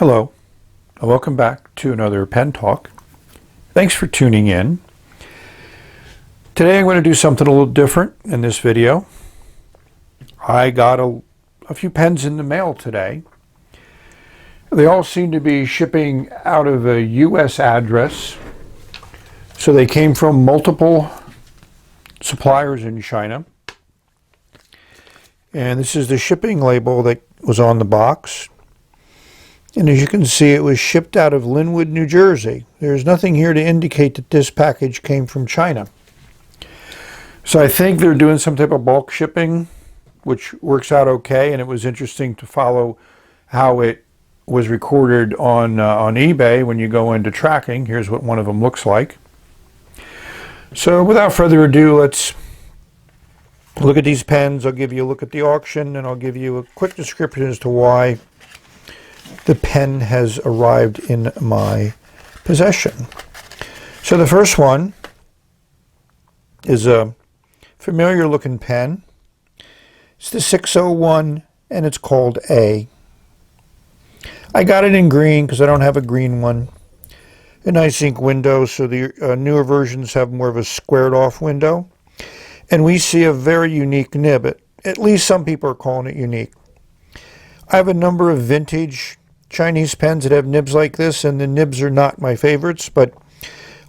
Hello, and welcome back to another Pen Talk. Thanks for tuning in. Today I'm going to do something a little different in this video. I got a few pens in the mail today. They all seem to be shipping out of a U.S. address. So they came from multiple suppliers in China. And this is the shipping label that was on the box. And as you can see, it was shipped out of Linwood, New Jersey. There's nothing here to indicate that this package came from China. So I think they're doing some type of bulk shipping, which works out okay. And it was interesting to follow how it was recorded on eBay when you go into tracking. Here's what one of them looks like. So without further ado, let's look at these pens. I'll give you a look at the auction, and I'll give you a quick description as to why the pen has arrived in my possession. So the first one is a familiar looking pen. It's the 601 and it's called A. I got it in green because I don't have a green one. A nice ink window, so the newer versions have more of a squared off window. And we see a very unique nib. At least some people are calling it unique. I have a number of vintage Chinese pens that have nibs like this, and the nibs are not my favorites, but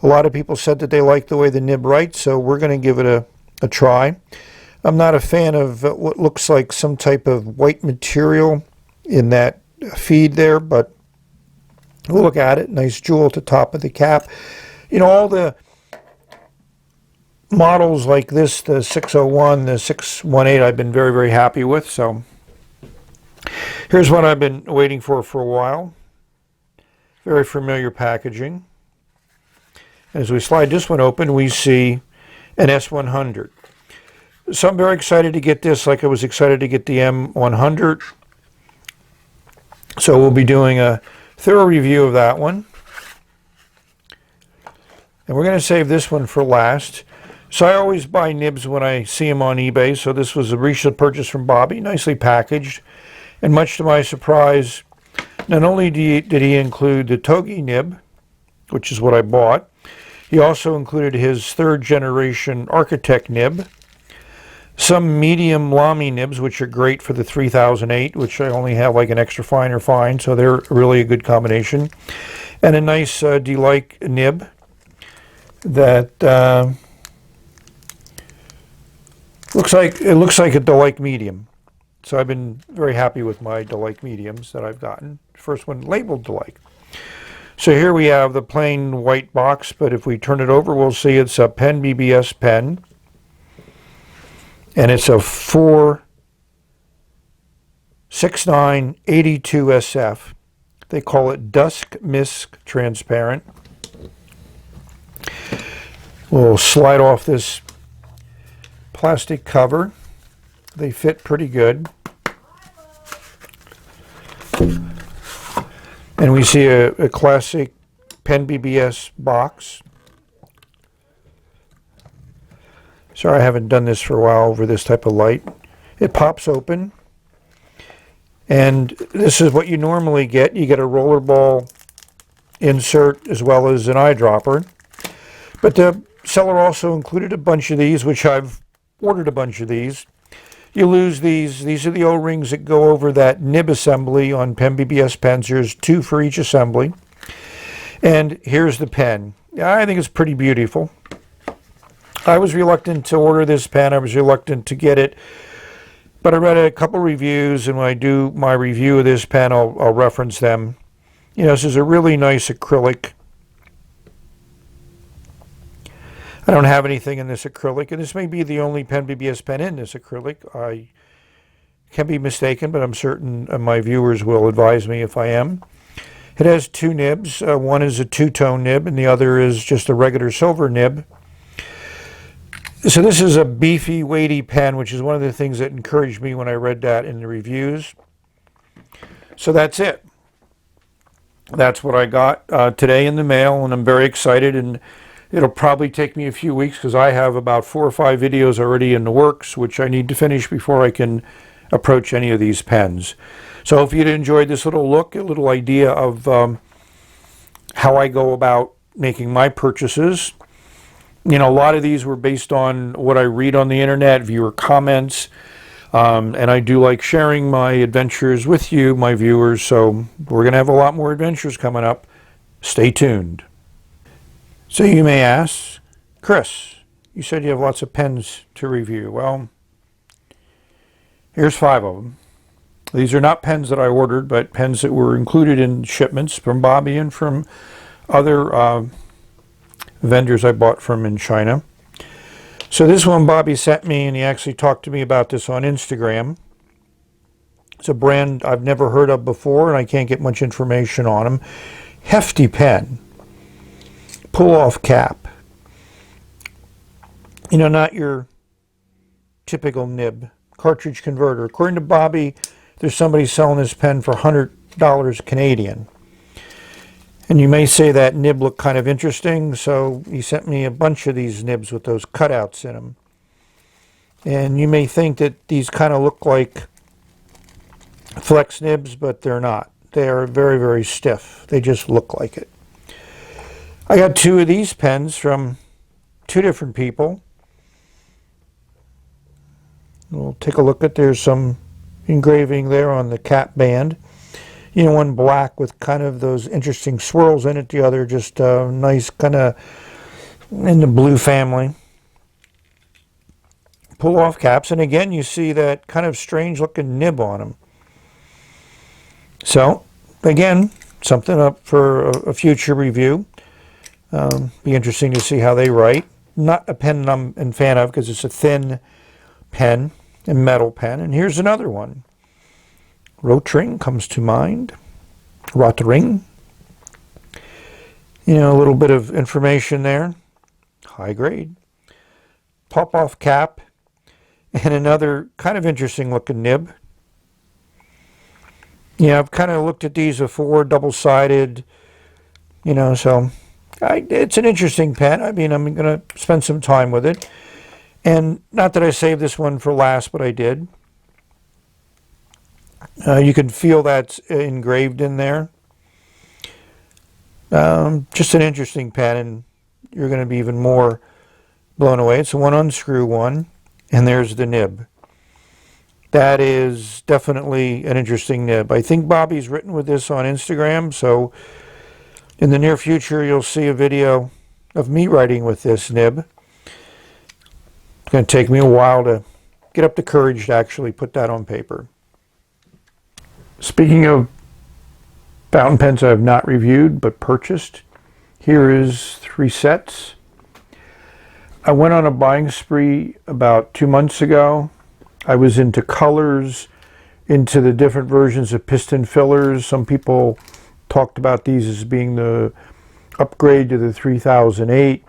a lot of people said that they like the way the nib writes, so we're going to give it a try. I'm not a fan of what looks like some type of white material in that feed there, but we'll look at it. Nice jewel at the top of the cap. You know, all the models like this, the 601, the 618, I've been very, very happy with, so here's what I've been waiting for a while. Very familiar packaging. As we slide this one open, we see an S100. So I'm very excited to get this, like I was excited to get the M100. So we'll be doing a thorough review of that one. And we're going to save this one for last. So I always buy nibs when I see them on eBay. So this was a recent purchase from Bobby, nicely packaged. And much to my surprise, not only did he include the Togi nib, which is what I bought, he also included his third generation Architect nib, some medium Lamy nibs, which are great for the 3008, which I only have like an extra fine or fine, so they're really a good combination, and a nice Delight nib that looks like a Delight medium. So I've been very happy with my Delight mediums that I've gotten. First one labeled Delight. So here we have the plain white box, but if we turn it over, we'll see it's a Pen BBS pen. And it's a 46982 SF. They call it Dusk Mist Transparent. We'll slide off this plastic cover. They fit pretty good. And we see a classic Pen BBS box. Sorry, I haven't done this for a while over this type of light. It pops open. And this is what you normally get. You get a rollerball insert as well as an eyedropper. But the seller also included a bunch of these, which I've ordered a bunch of these. You lose these. These are the O-rings that go over that nib assembly on Pen BBS pens. There's two for each assembly. And here's the pen. I think it's pretty beautiful. I was reluctant to order this pen. I was reluctant to get it. But I read a couple reviews, and when I do my review of this pen, I'll reference them. You know, this is a really nice acrylic. I don't have anything in this acrylic, and this may be the only Pen BBS pen in this acrylic. I can be mistaken, but I'm certain my viewers will advise me if I am. It has two nibs. One is a two-tone nib, and the other is just a regular silver nib. So this is a beefy, weighty pen, which is one of the things that encouraged me when I read that in the reviews. So that's it. That's what I got today in the mail, and I'm very excited, and it'll probably take me a few weeks because I have about 4 or 5 videos already in the works, which I need to finish before I can approach any of these pens. So if you'd enjoyed this little look, a little idea of how I go about making my purchases, you know, a lot of these were based on what I read on the internet, viewer comments, and I do like sharing my adventures with you, my viewers, so we're going to have a lot more adventures coming up. Stay tuned. So you may ask, Chris, you said you have lots of pens to review. Well, here's 5 of them. These are not pens that I ordered, but pens that were included in shipments from Bobby and from other vendors I bought from in China. So this one Bobby sent me, and he actually talked to me about this on Instagram. It's a brand I've never heard of before, and I can't get much information on them. Hefty pen. Pull-off cap. You know, not your typical nib. Cartridge converter. According to Bobby, there's somebody selling this pen for $100 Canadian. And you may say that nib looked kind of interesting, so he sent me a bunch of these nibs with those cutouts in them. And you may think that these kind of look like flex nibs, but they're not. They are very, very stiff. They just look like it. I got 2 of these pens from 2 different people. We'll take a look at, there's some engraving there on the cap band. You know, one black with kind of those interesting swirls in it, the other just nice kind of in the blue family. Pull off caps, and again you see that kind of strange looking nib on them. So again, something up for a future review. Be interesting to see how they write. Not a pen I'm a fan of because it's a thin pen, a metal pen. And here's another one. Rotring comes to mind. Rotring. You know, a little bit of information there. High grade. Pop-off cap. And another kind of interesting looking nib. Yeah, I've kind of looked at these before, double-sided. You know, so it's an interesting pen. I mean, I'm going to spend some time with it. And not that I saved this one for last, but I did. You can feel that's engraved in there. Just an interesting pen, and you're going to be even more blown away. It's a one unscrew one, and there's the nib. That is definitely an interesting nib. I think Bobby's written with this on Instagram, so in the near future you'll see a video of me writing with this nib. It's going to take me a while to get up the courage to actually put that on paper. Speaking of fountain pens I have not reviewed but purchased, here is 3 sets. I went on a buying spree about 2 months ago. I was into colors, into the different versions of piston fillers. Some people talked about these as being the upgrade to the 3008.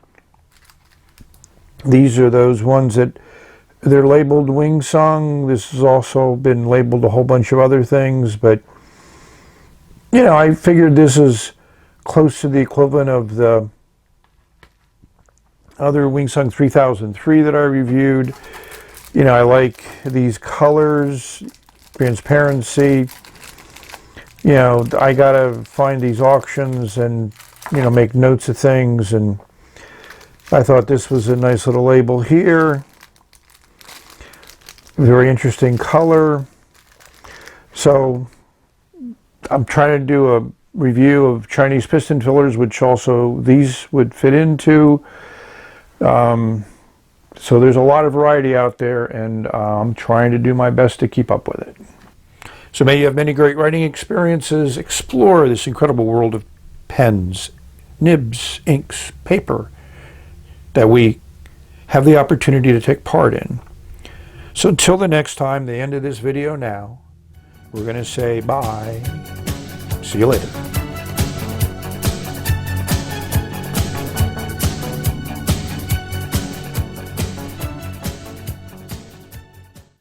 These are those ones that they're labeled Wing Sung. This has also been labeled a whole bunch of other things, but you know, I figured this is close to the equivalent of the other Wing Sung 3003 that I reviewed. You know, I like these colors, transparency. You know, I gotta find these auctions and, you know, make notes of things, and I thought this was a nice little label here. Very interesting color. So I'm trying to do a review of Chinese piston fillers, which also these would fit into. So there's a lot of variety out there, and I'm trying to do my best to keep up with it. So may you have many great writing experiences. Explore this incredible world of pens, nibs, inks, paper that we have the opportunity to take part in. So until the next time, the end of this video now, we're going to say bye. See you later.